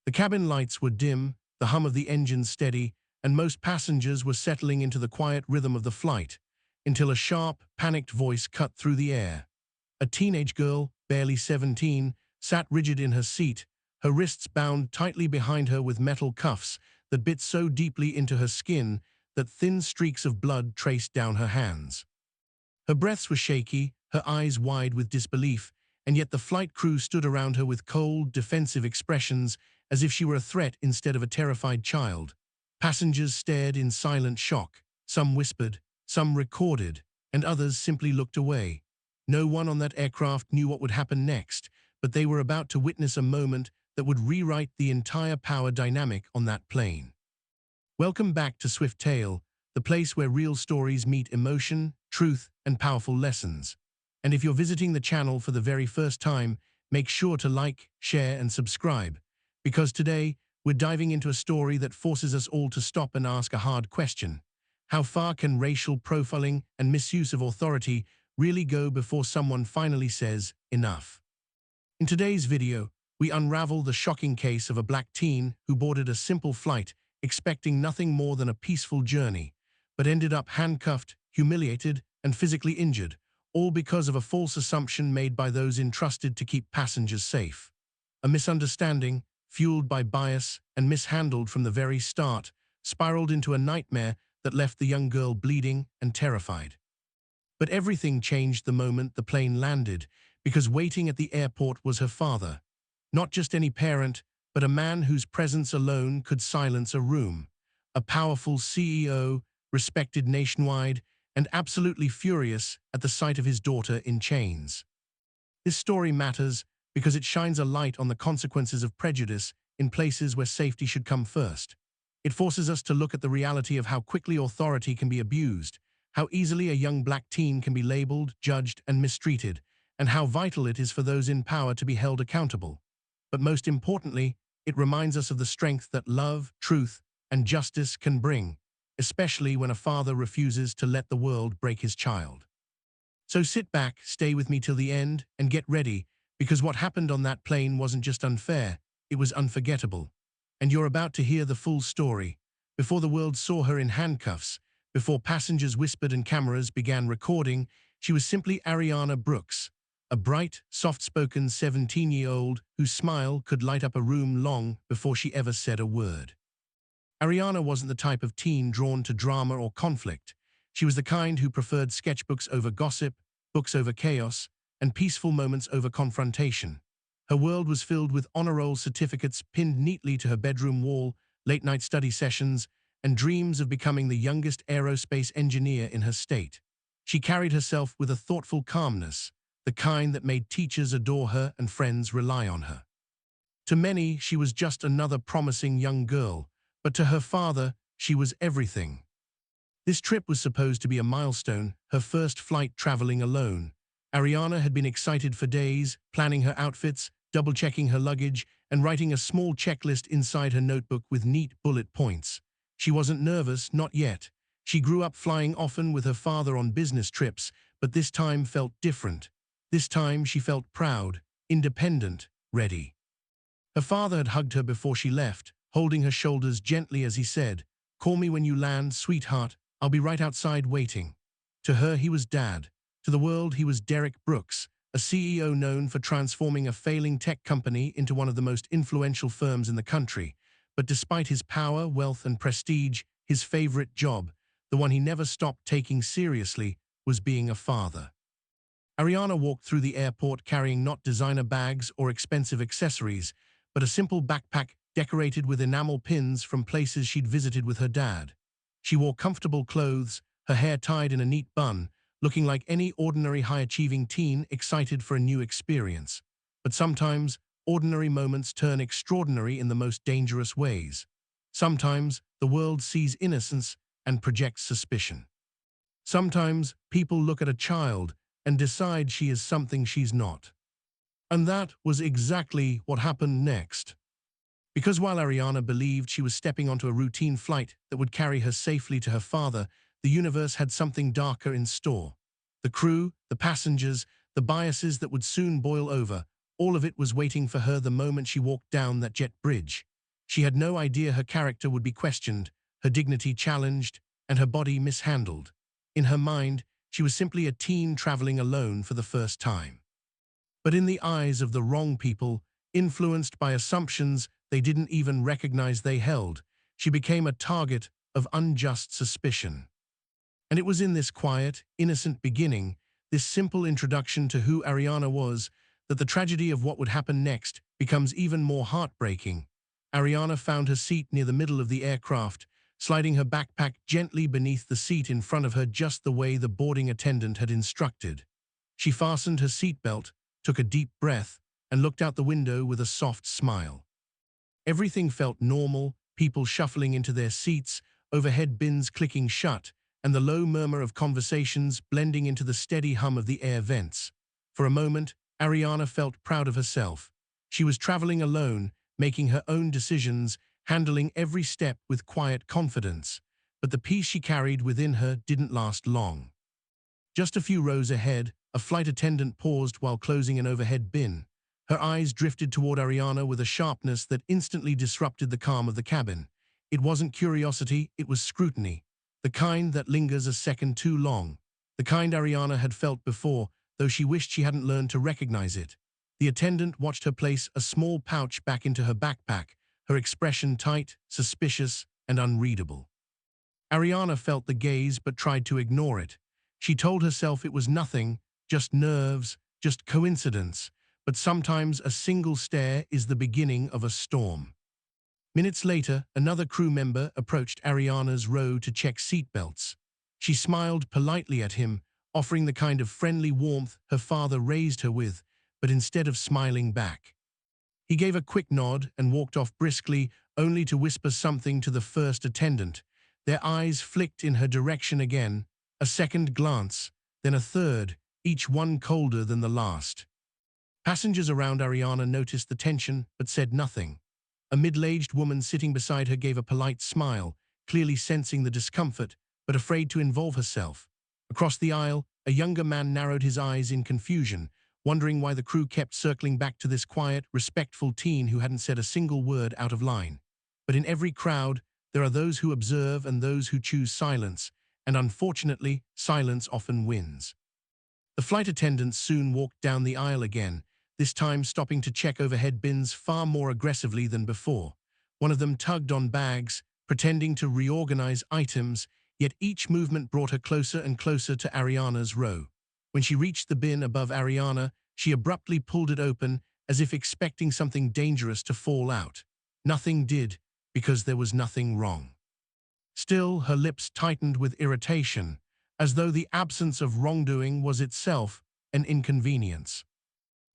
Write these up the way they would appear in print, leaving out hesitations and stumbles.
The cabin lights were dim, the hum of the engine steady, and most passengers were settling into the quiet rhythm of the flight, until a sharp, panicked voice cut through the air. A teenage girl, barely 17, sat rigid in her seat, her wrists bound tightly behind her with metal cuffs that bit so deeply into her skin that thin streaks of blood traced down her hands. Her breaths were shaky, her eyes wide with disbelief, and yet the flight crew stood around her with cold, defensive expressions as if she were a threat instead of a terrified child. Passengers stared in silent shock. Some whispered, some recorded, and others simply looked away. No one on that aircraft knew what would happen next, but they were about to witness a moment that would rewrite the entire power dynamic on that plane. Welcome back to Swift Tale, the place where real stories meet emotion, truth, and powerful lessons. And if you're visiting the channel for the very first time, make sure to like, share, and subscribe, because today we're diving into a story that forces us all to stop and ask a hard question. How far can racial profiling and misuse of authority really go before someone finally says, enough? In today's video, we unravel the shocking case of a black teen who boarded a simple flight expecting nothing more than a peaceful journey, but ended up handcuffed, humiliated, and physically injured, all because of a false assumption made by those entrusted to keep passengers safe. A misunderstanding, fueled by bias and mishandled from the very start, spiraled into a nightmare that left the young girl bleeding and terrified. But everything changed the moment the plane landed, because waiting at the airport was her father. Not just any parent, but a man whose presence alone could silence a room. A powerful CEO, respected nationwide, and absolutely furious at the sight of his daughter in chains. This story matters because it shines a light on the consequences of prejudice in places where safety should come first. It forces us to look at the reality of how quickly authority can be abused, how easily a young black teen can be labeled, judged, and mistreated, and how vital it is for those in power to be held accountable. But most importantly, it reminds us of the strength that love, truth, and justice can bring, especially when a father refuses to let the world break his child. So sit back, stay with me till the end, and get ready, because what happened on that plane wasn't just unfair, it was unforgettable. And you're about to hear the full story. Before the world saw her in handcuffs, before passengers whispered and cameras began recording, she was simply Ariana Brooks, a bright, soft-spoken 17-year-old whose smile could light up a room long before she ever said a word. Ariana wasn't the type of teen drawn to drama or conflict. She was the kind who preferred sketchbooks over gossip, books over chaos, and peaceful moments over confrontation. Her world was filled with honor roll certificates pinned neatly to her bedroom wall, late-night study sessions, and dreams of becoming the youngest aerospace engineer in her state. She carried herself with a thoughtful calmness, the kind that made teachers adore her and friends rely on her. To many, she was just another promising young girl, but to her father, she was everything. This trip was supposed to be a milestone, her first flight traveling alone. Ariana had been excited for days, planning her outfits, double-checking her luggage, and writing a small checklist inside her notebook with neat bullet points. She wasn't nervous, not yet. She grew up flying often with her father on business trips, but this time felt different. This time she felt proud, independent, ready. Her father had hugged her before she left, holding her shoulders gently as he said, "Call me when you land, sweetheart. I'll be right outside waiting." To her, he was Dad. To the world, he was Derek Brooks, a CEO known for transforming a failing tech company into one of the most influential firms in the country. But despite his power, wealth, and prestige, his favorite job, the one he never stopped taking seriously, was being a father. Ariana walked through the airport carrying not designer bags or expensive accessories, but a simple backpack decorated with enamel pins from places she'd visited with her dad. She wore comfortable clothes, her hair tied in a neat bun, looking like any ordinary high-achieving teen excited for a new experience. But sometimes, ordinary moments turn extraordinary in the most dangerous ways. Sometimes, the world sees innocence and projects suspicion. Sometimes, people look at a child and decide she is something she's not. And that was exactly what happened next. Because while Ariana believed she was stepping onto a routine flight that would carry her safely to her father, the universe had something darker in store. The crew, the passengers, the biases that would soon boil over, all of it was waiting for her the moment she walked down that jet bridge. She had no idea her character would be questioned, her dignity challenged, and her body mishandled. In her mind, she was simply a teen traveling alone for the first time. But in the eyes of the wrong people, influenced by assumptions they didn't even recognize they held, she became a target of unjust suspicion. And it was in this quiet, innocent beginning, this simple introduction to who Ariana was, that the tragedy of what would happen next becomes even more heartbreaking. Ariana found her seat near the middle of the aircraft, sliding her backpack gently beneath the seat in front of her just the way the boarding attendant had instructed. She fastened her seatbelt, took a deep breath, and looked out the window with a soft smile. Everything felt normal, people shuffling into their seats, overhead bins clicking shut, and the low murmur of conversations blending into the steady hum of the air vents. For a moment, Ariana felt proud of herself. She was traveling alone, making her own decisions, handling every step with quiet confidence. But the peace she carried within her didn't last long. Just a few rows ahead, a flight attendant paused while closing an overhead bin. Her eyes drifted toward Ariana with a sharpness that instantly disrupted the calm of the cabin. It wasn't curiosity, it was scrutiny. The kind that lingers a second too long. The kind Ariana had felt before, though she wished she hadn't learned to recognize it. The attendant watched her place a small pouch back into her backpack, her expression tight, suspicious, and unreadable. Ariana felt the gaze but tried to ignore it. She told herself it was nothing, just nerves, just coincidence, but sometimes a single stare is the beginning of a storm. Minutes later, another crew member approached Ariana's row to check seatbelts. She smiled politely at him, offering the kind of friendly warmth her father raised her with, but instead of smiling back. He gave a quick nod and walked off briskly, only to whisper something to the first attendant. Their eyes flicked in her direction again, a second glance, then a third, each one colder than the last. Passengers around Ariana noticed the tension but said nothing. A middle-aged woman sitting beside her gave a polite smile, clearly sensing the discomfort, but afraid to involve herself. Across the aisle, a younger man narrowed his eyes in confusion, wondering why the crew kept circling back to this quiet, respectful teen who hadn't said a single word out of line. But in every crowd, there are those who observe and those who choose silence, and unfortunately, silence often wins. The flight attendants soon walked down the aisle again, this time stopping to check overhead bins far more aggressively than before. One of them tugged on bags, pretending to reorganize items, yet each movement brought her closer and closer to Ariana's row. When she reached the bin above Ariana, she abruptly pulled it open, as if expecting something dangerous to fall out. Nothing did, because there was nothing wrong. Still, her lips tightened with irritation, as though the absence of wrongdoing was itself an inconvenience.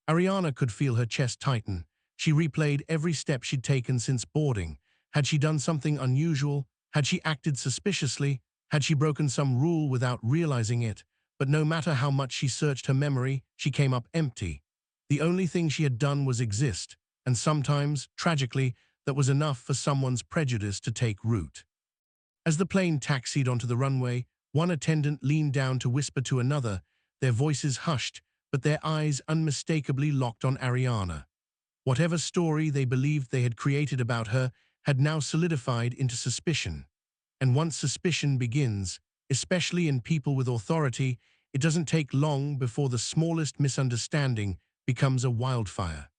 Ariana could feel her chest tighten. She replayed every step she'd taken since boarding. Had she done something unusual? Had she acted suspiciously? Had she broken some rule without realizing it? But no matter how much she searched her memory, she came up empty. The only thing she had done was exist, and sometimes, tragically, that was enough for someone's prejudice to take root. As the plane taxied onto the runway, one attendant leaned down to whisper to another, their voices hushed, but their eyes unmistakably locked on Ariana. Whatever story they believed they had created about her had now solidified into suspicion. And once suspicion begins, especially in people with authority, it doesn't take long before the smallest misunderstanding becomes a wildfire.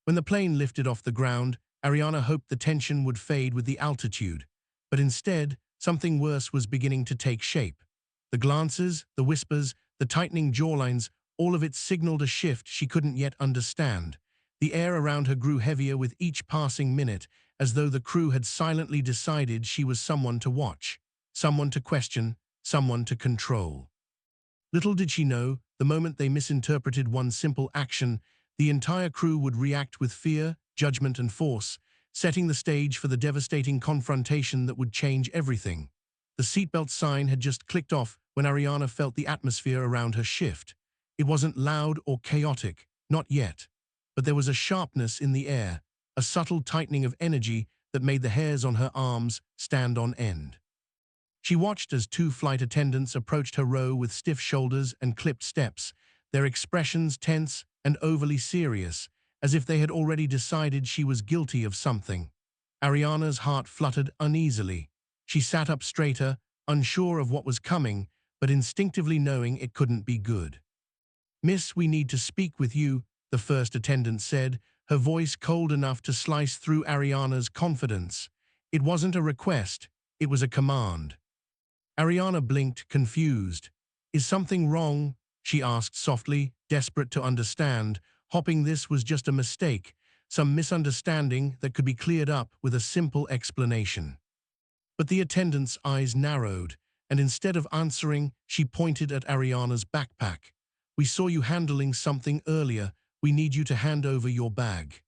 When the plane lifted off the ground, Ariana hoped the tension would fade with the altitude, but instead, something worse was beginning to take shape. The glances, the whispers, the tightening jawlines, all of it signaled a shift she couldn't yet understand. The air around her grew heavier with each passing minute, as though the crew had silently decided she was someone to watch, someone to question, someone to control. Little did she know, the moment they misinterpreted one simple action, the entire crew would react with fear, judgment, and force, setting the stage for the devastating confrontation that would change everything. The seatbelt sign had just clicked off when Ariana felt the atmosphere around her shift. It wasn't loud or chaotic, not yet, but there was a sharpness in the air, a subtle tightening of energy that made the hairs on her arms stand on end. She watched as two flight attendants approached her row with stiff shoulders and clipped steps, their expressions tense and overly serious, as if they had already decided she was guilty of something. Ariana's heart fluttered uneasily. She sat up straighter, unsure of what was coming, but instinctively knowing it couldn't be good. "Miss, we need to speak with you," the first attendant said, her voice cold enough to slice through Ariana's confidence. It wasn't a request, it was a command. Ariana blinked, confused. "Is something wrong?" she asked softly, desperate to understand, hoping this was just a mistake, some misunderstanding that could be cleared up with a simple explanation. But the attendant's eyes narrowed, and instead of answering, she pointed at Ariana's backpack. "We saw you handling something earlier. We need you to hand over your bag."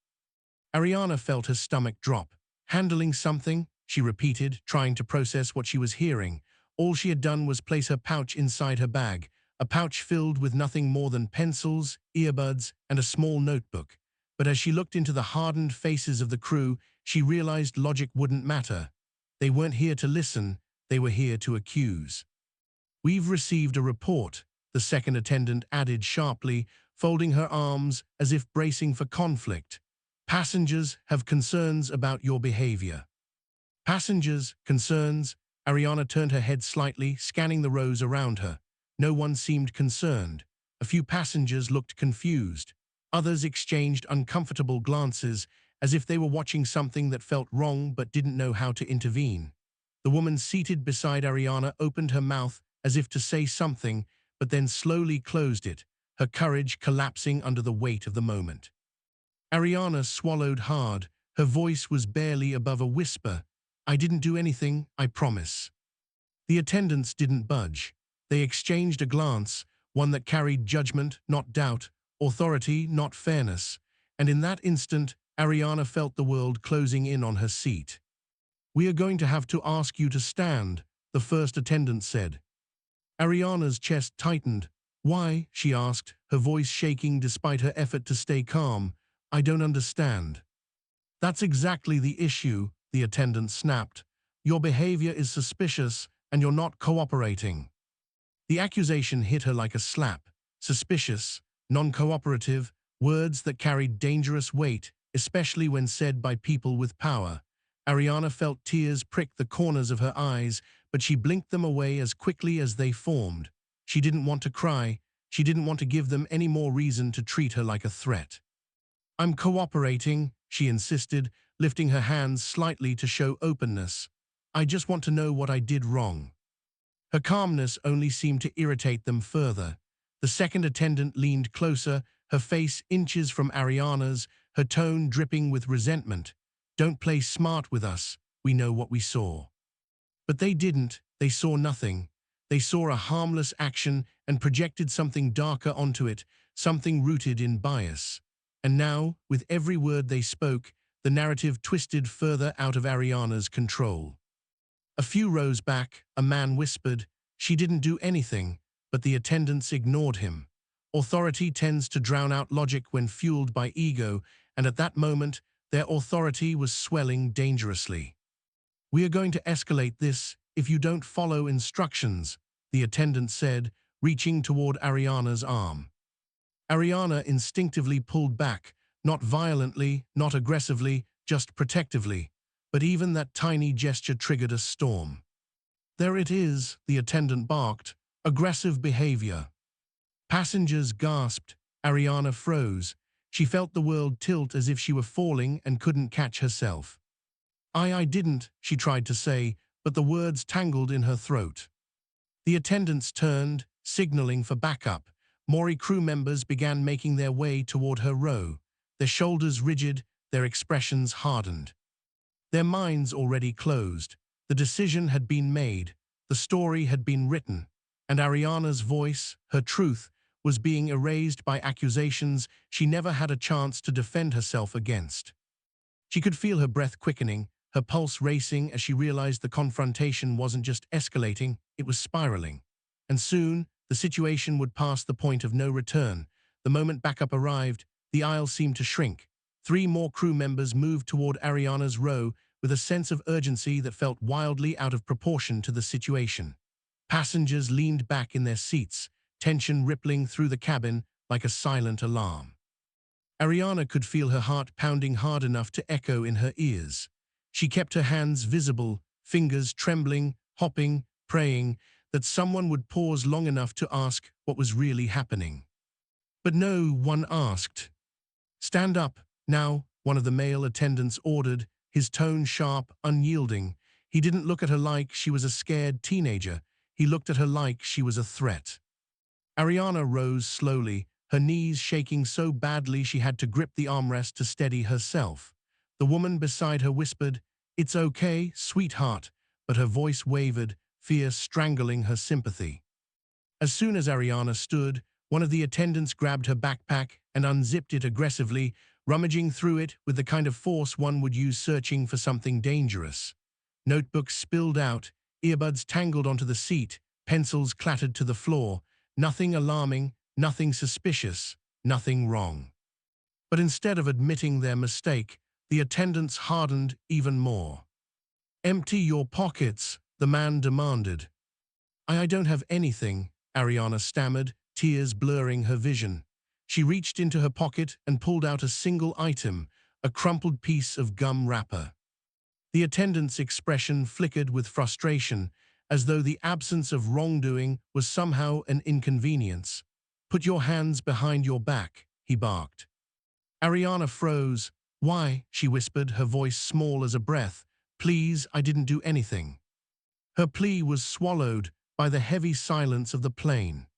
Ariana felt her stomach drop. "Handling something?" she repeated, trying to process what she was hearing. All she had done was place her pouch inside her bag, a pouch filled with nothing more than pencils, earbuds, and a small notebook. But as she looked into the hardened faces of the crew, she realized logic wouldn't matter. They weren't here to listen, they were here to accuse. "We've received a report," the second attendant added sharply, folding her arms as if bracing for conflict. "Passengers have concerns about your behavior." "Passengers, concerns?" Ariana turned her head slightly, scanning the rows around her. No one seemed concerned. A few passengers looked confused. Others exchanged uncomfortable glances, as if they were watching something that felt wrong but didn't know how to intervene. The woman seated beside Ariana opened her mouth as if to say something, but then slowly closed it, her courage collapsing under the weight of the moment. Ariana swallowed hard. Her voice was barely above a whisper. "I didn't do anything, I promise." The attendants didn't budge. They exchanged a glance, one that carried judgment, not doubt, authority, not fairness. And in that instant, Ariana felt the world closing in on her seat. "We are going to have to ask you to stand," the first attendant said. Ariana's chest tightened. "Why?" she asked, her voice shaking despite her effort to stay calm. "I don't understand." "That's exactly the issue," the attendant snapped. "Your behavior is suspicious, and you're not cooperating." The accusation hit her like a slap. Suspicious, non-cooperative, words that carried dangerous weight, especially when said by people with power. Ariana felt tears prick the corners of her eyes, but she blinked them away as quickly as they formed. She didn't want to cry. She didn't want to give them any more reason to treat her like a threat. "I'm cooperating," she insisted, lifting her hands slightly to show openness. "I just want to know what I did wrong." Her calmness only seemed to irritate them further. The second attendant leaned closer, her face inches from Ariana's, her tone dripping with resentment. "Don't play smart with us. We know what we saw." But they didn't. They saw nothing. They saw a harmless action and projected something darker onto it, something rooted in bias. And now, with every word they spoke, the narrative twisted further out of Ariana's control. A few rows back, a man whispered, "She didn't do anything," but the attendants ignored him. Authority tends to drown out logic when fueled by ego, and at that moment, their authority was swelling dangerously. "We are going to escalate this if you don't follow instructions," the attendant said, reaching toward Ariana's arm. Ariana instinctively pulled back, not violently, not aggressively, just protectively. But even that tiny gesture triggered a storm. "There it is," the attendant barked. "Aggressive behavior." Passengers gasped. Ariana froze. She felt the world tilt as if she were falling and couldn't catch herself. I didn't," she tried to say, but the words tangled in her throat. The attendants turned, signaling for backup. More crew members began making their way toward her row, their shoulders rigid, their expressions hardened. Their minds already closed. The decision had been made, the story had been written, and Ariana's voice, her truth, was being erased by accusations she never had a chance to defend herself against. She could feel her breath quickening, her pulse racing as she realized the confrontation wasn't just escalating, it was spiraling. And soon, the situation would pass the point of no return. The moment backup arrived, the aisle seemed to shrink. 3 more crew members moved toward Ariana's row with a sense of urgency that felt wildly out of proportion to the situation. Passengers leaned back in their seats, tension rippling through the cabin like a silent alarm. Ariana could feel her heart pounding hard enough to echo in her ears. She kept her hands visible, fingers trembling, hopping, praying that someone would pause long enough to ask what was really happening. But no one asked. "Stand up, now," one of the male attendants ordered, his tone sharp, unyielding. He didn't look at her like she was a scared teenager. He looked at her like she was a threat. Ariana rose slowly, her knees shaking so badly she had to grip the armrest to steady herself. The woman beside her whispered, "It's okay, sweetheart," but her voice wavered, fear strangling her sympathy. As soon as Ariana stood, one of the attendants grabbed her backpack and unzipped it aggressively, rummaging through it with the kind of force one would use searching for something dangerous. Notebooks spilled out, earbuds tangled onto the seat, pencils clattered to the floor. Nothing alarming, nothing suspicious, nothing wrong. But instead of admitting their mistake, the attendants hardened even more. "Empty your pockets," the man demanded. I don't have anything," Ariana stammered, tears blurring her vision. She reached into her pocket and pulled out a single item, a crumpled piece of gum wrapper. The attendant's expression flickered with frustration, as though the absence of wrongdoing was somehow an inconvenience. "Put your hands behind your back," he barked. Ariana froze. "Why?" she whispered, her voice small as a breath. "Please, I didn't do anything." Her plea was swallowed by the heavy silence of the plane.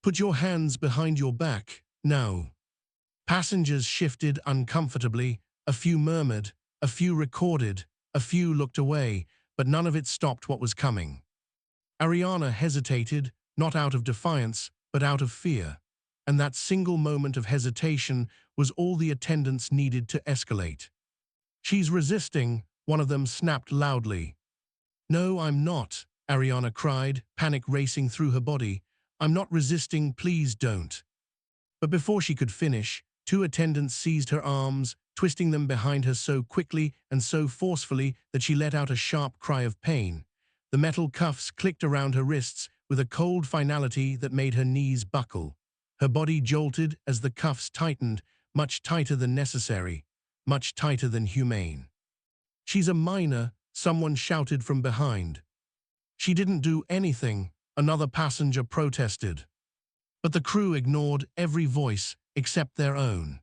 "Put your hands behind your back, now." Passengers shifted uncomfortably, a few murmured, a few recorded, a few looked away, but none of it stopped what was coming. Ariana hesitated, not out of defiance, but out of fear, and that single moment of hesitation was all the attendants needed to escalate. "She's resisting," one of them snapped loudly. "No, I'm not," Ariana cried, panic racing through her body. "I'm not resisting, please don't." But before she could finish, two attendants seized her arms, twisting them behind her so quickly and so forcefully that she let out a sharp cry of pain. The metal cuffs clicked around her wrists with a cold finality that made her knees buckle. Her body jolted as the cuffs tightened, much tighter than necessary, much tighter than humane. "She's a minor," someone shouted from behind. "She didn't do anything," another passenger protested. But the crew ignored every voice except their own.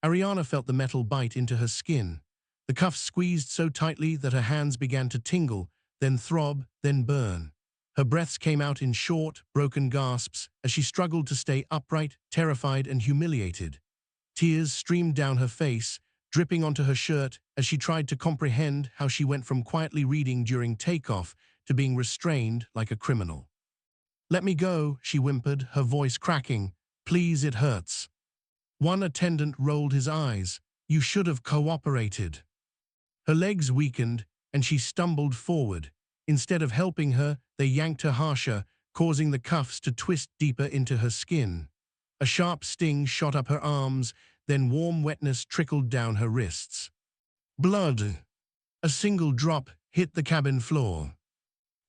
Ariana felt the metal bite into her skin. The cuffs squeezed so tightly that her hands began to tingle, then throb, then burn. Her breaths came out in short, broken gasps as she struggled to stay upright, terrified and humiliated. Tears streamed down her face, dripping onto her shirt as she tried to comprehend how she went from quietly reading during takeoff to being restrained like a criminal. "Let me go," she whimpered, her voice cracking. "Please, it hurts." One attendant rolled his eyes. "You should have cooperated." Her legs weakened, and she stumbled forward. Instead of helping her, they yanked her harsher, causing the cuffs to twist deeper into her skin. A sharp sting shot up her arms, then warm wetness trickled down her wrists. Blood. A single drop hit the cabin floor.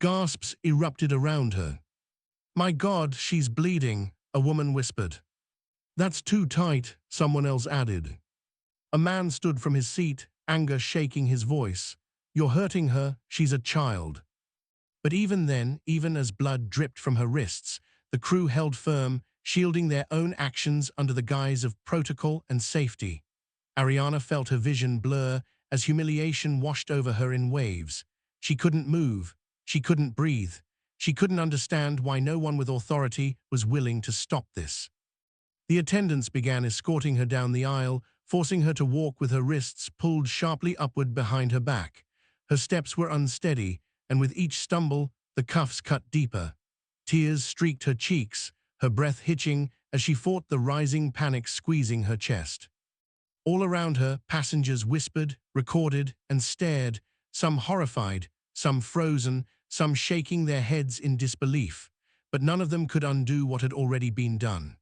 Gasps erupted around her. "My God, she's bleeding," a woman whispered. "That's too tight," someone else added. A man stood from his seat, anger shaking his voice. "You're hurting her, she's a child." But even then, even as blood dripped from her wrists, the crew held firm, shielding their own actions under the guise of protocol and safety. Ariana felt her vision blur as humiliation washed over her in waves. She couldn't move. She couldn't breathe. She couldn't understand why no one with authority was willing to stop this. The attendants began escorting her down the aisle, forcing her to walk with her wrists pulled sharply upward behind her back. Her steps were unsteady, and with each stumble, the cuffs cut deeper. Tears streaked her cheeks, her breath hitching as she fought the rising panic squeezing her chest. All around her, passengers whispered, recorded, and stared, some horrified, some frozen, some shaking their heads in disbelief, but none of them could undo what had already been done.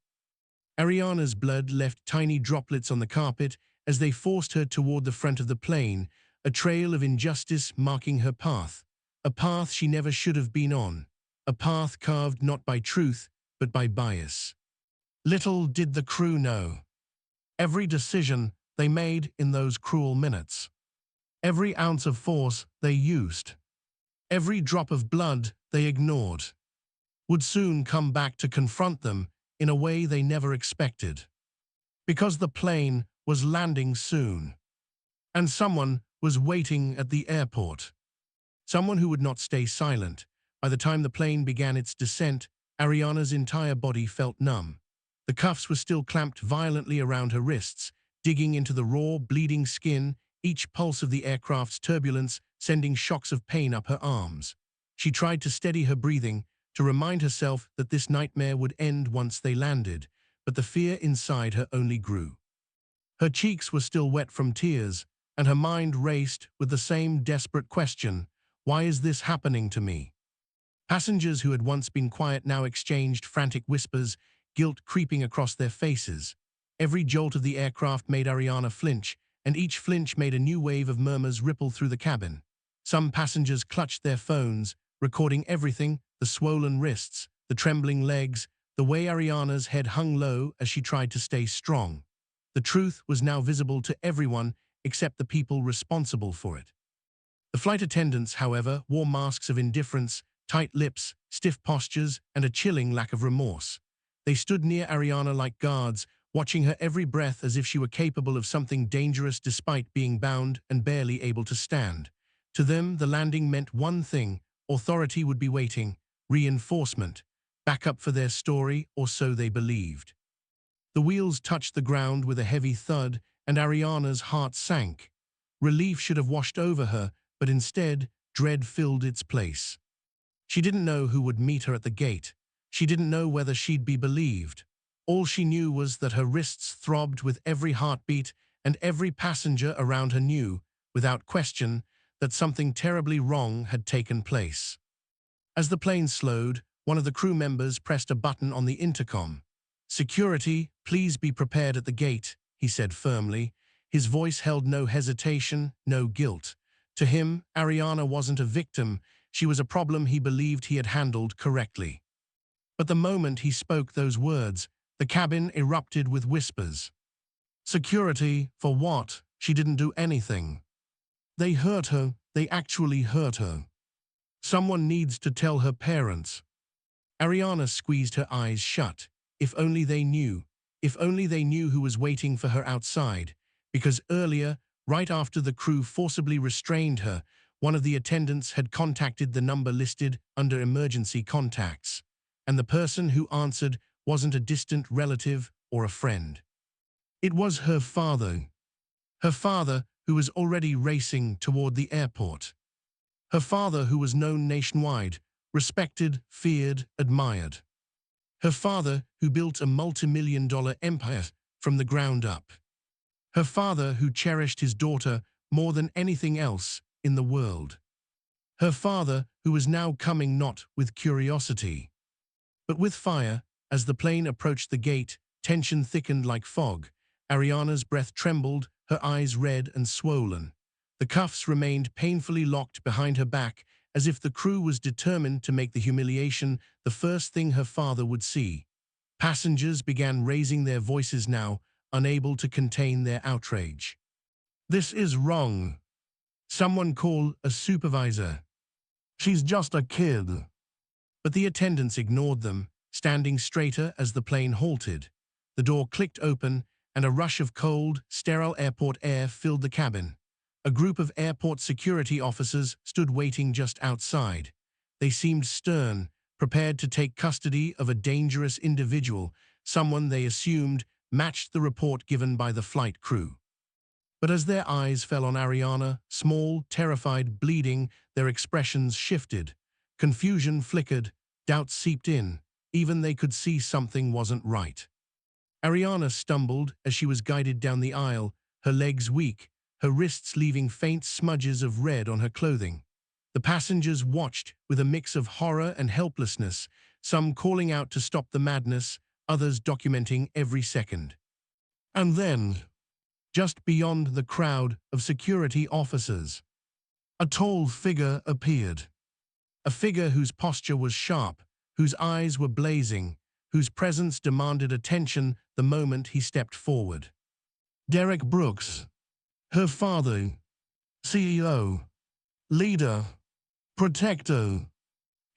Ariana's blood left tiny droplets on the carpet as they forced her toward the front of the plane, a trail of injustice marking her path, a path she never should have been on, a path carved not by truth, but by bias. Little did the crew know. Every decision they made in those cruel minutes. Every ounce of force they used, every drop of blood they ignored, would soon come back to confront them in a way they never expected. Because the plane was landing soon, and someone was waiting at the airport. Someone who would not stay silent. By the time the plane began its descent, Ariana's entire body felt numb. The cuffs were still clamped violently around her wrists, digging into the raw, bleeding skin, each pulse of the aircraft's turbulence sending shocks of pain up her arms. She tried to steady her breathing, to remind herself that this nightmare would end once they landed, but the fear inside her only grew. Her cheeks were still wet from tears, and her mind raced with the same desperate question: why is this happening to me? Passengers who had once been quiet now exchanged frantic whispers, guilt creeping across their faces. Every jolt of the aircraft made Ariana flinch, and each flinch made a new wave of murmurs ripple through the cabin. Some passengers clutched their phones, recording everything: the swollen wrists, the trembling legs, the way Ariana's head hung low as she tried to stay strong. The truth was now visible to everyone except the people responsible for it. The flight attendants, however, wore masks of indifference, tight lips, stiff postures, and a chilling lack of remorse. They stood near Ariana like guards, watching her every breath as if she were capable of something dangerous despite being bound and barely able to stand. To them, the landing meant one thing: authority would be waiting, reinforcement, backup for their story, or so they believed. The wheels touched the ground with a heavy thud, and Ariana's heart sank. Relief should have washed over her, but instead, dread filled its place. She didn't know who would meet her at the gate. She didn't know whether she'd be believed. All she knew was that her wrists throbbed with every heartbeat, and every passenger around her knew, without question, that something terribly wrong had taken place. As the plane slowed, one of the crew members pressed a button on the intercom. "Security, please be prepared at the gate," he said firmly. His voice held no hesitation, no guilt. To him, Ariana wasn't a victim. She was a problem he believed he had handled correctly. But the moment he spoke those words, the cabin erupted with whispers. Security, for what? She didn't do anything. They hurt her. They actually hurt her. Someone needs to tell her parents. Ariana squeezed her eyes shut. If only they knew. If only they knew who was waiting for her outside. Because earlier, right after the crew forcibly restrained her, one of the attendants had contacted the number listed under emergency contacts. And the person who answered wasn't a distant relative or a friend. It was her father. Her father, who was already racing toward the airport. Her father, who was known nationwide, respected, feared, admired. Her father, who built a multi-million-dollar empire from the ground up. Her father, who cherished his daughter more than anything else in the world. Her father, who was now coming not with curiosity, but with fire. As the plane approached the gate, tension thickened like fog. Ariana's breath trembled, her eyes red and swollen. The cuffs remained painfully locked behind her back, as if the crew was determined to make the humiliation the first thing her father would see. Passengers began raising their voices now, unable to contain their outrage. "This is wrong. Someone call a supervisor. She's just a kid." But the attendants ignored them, standing straighter as the plane halted. The door clicked open, and a rush of cold, sterile airport air filled the cabin. A group of airport security officers stood waiting just outside. They seemed stern, prepared to take custody of a dangerous individual, someone they assumed matched the report given by the flight crew. But as their eyes fell on Ariana, small, terrified, bleeding, their expressions shifted. Confusion flickered, doubt seeped in. Even they could see something wasn't right. Ariana stumbled as she was guided down the aisle, her legs weak, her wrists leaving faint smudges of red on her clothing. The passengers watched with a mix of horror and helplessness, some calling out to stop the madness, others documenting every second. And then, just beyond the crowd of security officers, a tall figure appeared. A figure whose posture was sharp, whose eyes were blazing, whose presence demanded attention the moment he stepped forward. Derek Brooks. Her father. CEO, leader, protector.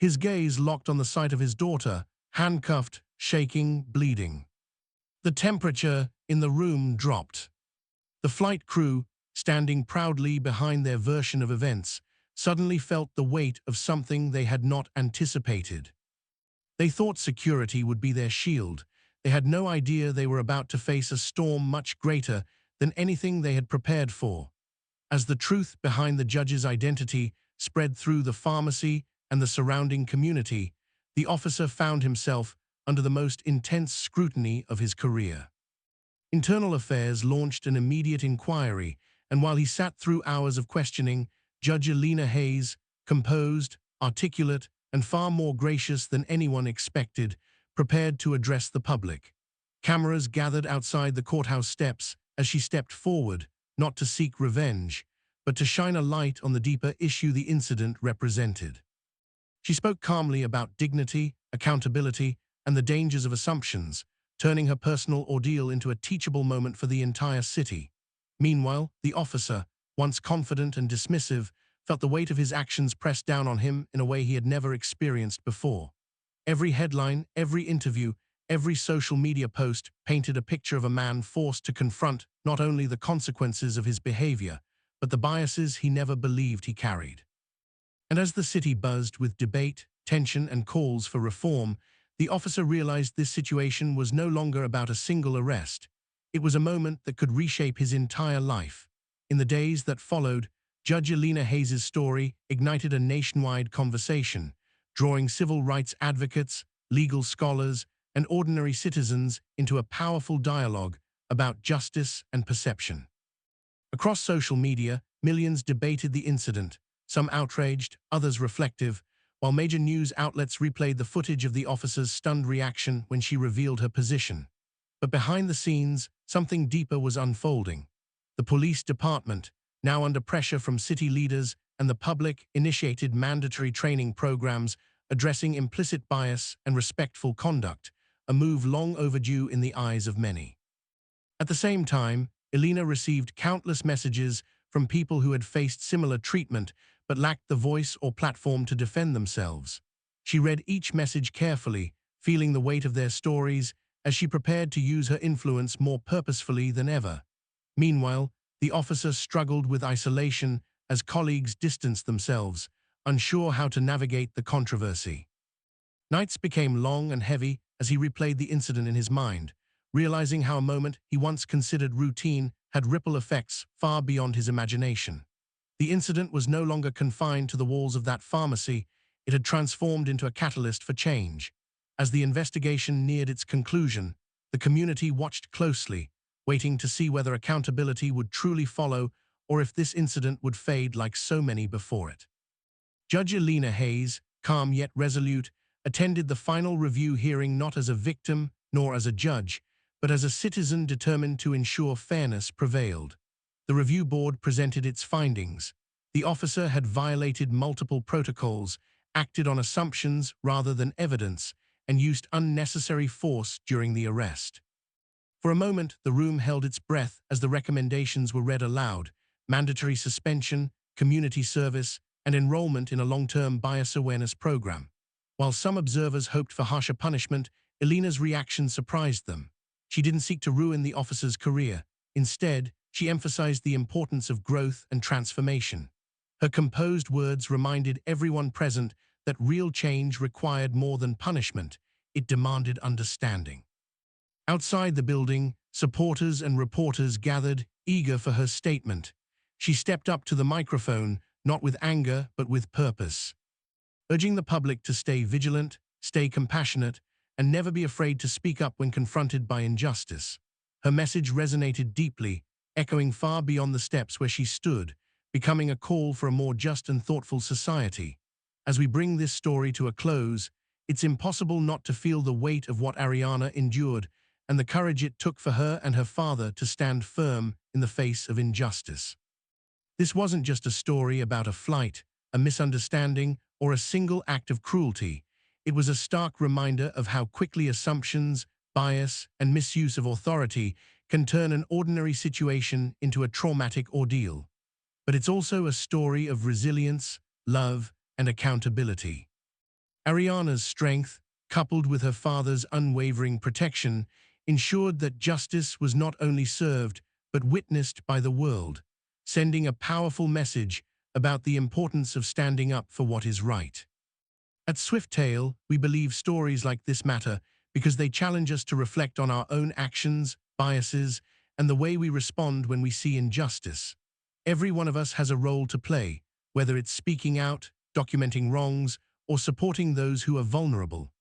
His gaze locked on the sight of his daughter, handcuffed, shaking, bleeding. The temperature in the room dropped. The flight crew, standing proudly behind their version of events, suddenly felt the weight of something they had not anticipated. They thought security would be their shield. They had no idea they were about to face a storm much greater than anything they had prepared for. As the truth behind the judge's identity spread through the pharmacy and the surrounding community, the officer found himself under the most intense scrutiny of his career. Internal Affairs launched an immediate inquiry, and while he sat through hours of questioning, Judge Elena Hayes, composed, articulate, and far more gracious than anyone expected, prepared to address the public. Cameras gathered outside the courthouse steps as she stepped forward, not to seek revenge, but to shine a light on the deeper issue the incident represented. She spoke calmly about dignity, accountability, and the dangers of assumptions, turning her personal ordeal into a teachable moment for the entire city. Meanwhile, the officer, once confident and dismissive, felt the weight of his actions pressed down on him in a way he had never experienced before. Every headline, every interview, every social media post painted a picture of a man forced to confront not only the consequences of his behavior, but the biases he never believed he carried. And as the city buzzed with debate, tension, and calls for reform, the officer realized this situation was no longer about a single arrest. It was a moment that could reshape his entire life. In the days that followed, Judge Elena Hayes' story ignited a nationwide conversation, drawing civil rights advocates, legal scholars, and ordinary citizens into a powerful dialogue about justice and perception. Across social media, millions debated the incident, some outraged, others reflective, while major news outlets replayed the footage of the officer's stunned reaction when she revealed her position. But behind the scenes, something deeper was unfolding. The police department, now under pressure from city leaders and the public, initiated mandatory training programs addressing implicit bias and respectful conduct, a move long overdue in the eyes of many. At the same time, Elena received countless messages from people who had faced similar treatment but lacked the voice or platform to defend themselves. She read each message carefully, feeling the weight of their stories as she prepared to use her influence more purposefully than ever. Meanwhile, the officer struggled with isolation as colleagues distanced themselves, unsure how to navigate the controversy. Nights became long and heavy as he replayed the incident in his mind, realizing how a moment he once considered routine had ripple effects far beyond his imagination. The incident was no longer confined to the walls of that pharmacy. It had transformed into a catalyst for change. As the investigation neared its conclusion, the community watched closely, waiting to see whether accountability would truly follow or if this incident would fade like so many before it. Judge Elena Hayes, calm yet resolute, attended the final review hearing not as a victim nor as a judge, but as a citizen determined to ensure fairness prevailed. The review board presented its findings. The officer had violated multiple protocols, acted on assumptions rather than evidence, and used unnecessary force during the arrest. For a moment, the room held its breath as the recommendations were read aloud: mandatory suspension, community service, and enrollment in a long-term bias awareness program. While some observers hoped for harsher punishment, Elena's reaction surprised them. She didn't seek to ruin the officer's career. Instead, she emphasized the importance of growth and transformation. Her composed words reminded everyone present that real change required more than punishment. It demanded understanding. Outside the building, supporters and reporters gathered, eager for her statement. She stepped up to the microphone, not with anger, but with purpose, urging the public to stay vigilant, stay compassionate, and never be afraid to speak up when confronted by injustice. Her message resonated deeply, echoing far beyond the steps where she stood, becoming a call for a more just and thoughtful society. As we bring this story to a close, it's impossible not to feel the weight of what Ariana endured and the courage it took for her and her father to stand firm in the face of injustice. This wasn't just a story about a flight, a misunderstanding, or a single act of cruelty. It was a stark reminder of how quickly assumptions, bias, and misuse of authority can turn an ordinary situation into a traumatic ordeal. but it's also a story of resilience, love, and accountability. Ariana's strength, coupled with her father's unwavering protection, ensured that justice was not only served but witnessed by the world, sending a powerful message about the importance of standing up for what is right. At Swifttail, we believe stories like this matter because they challenge us to reflect on our own actions, biases, and the way we respond when we see injustice. Every one of us has a role to play, whether it's speaking out, documenting wrongs, or supporting those who are vulnerable.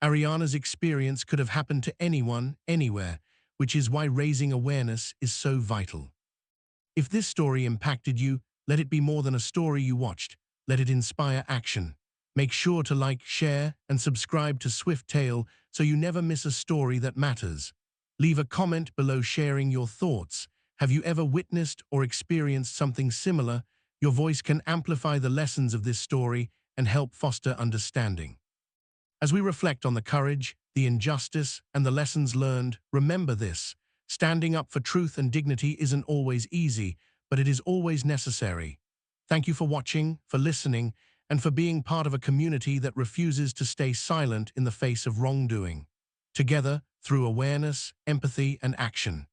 Ariana's experience could have happened to anyone, anywhere, which is why raising awareness is so vital. If this story impacted you, let it be more than a story you watched. Let it inspire action. Make sure to like, share, and subscribe to Swifttail so you never miss a story that matters. Leave a comment below sharing your thoughts. Have you ever witnessed or experienced something similar? Your voice can amplify the lessons of this story and help foster understanding. As we reflect on the courage, the injustice, and the lessons learned, remember this: standing up for truth and dignity isn't always easy, but it is always necessary. Thank you for watching, for listening, and for being part of a community that refuses to stay silent in the face of wrongdoing. Together, through awareness, empathy, and action,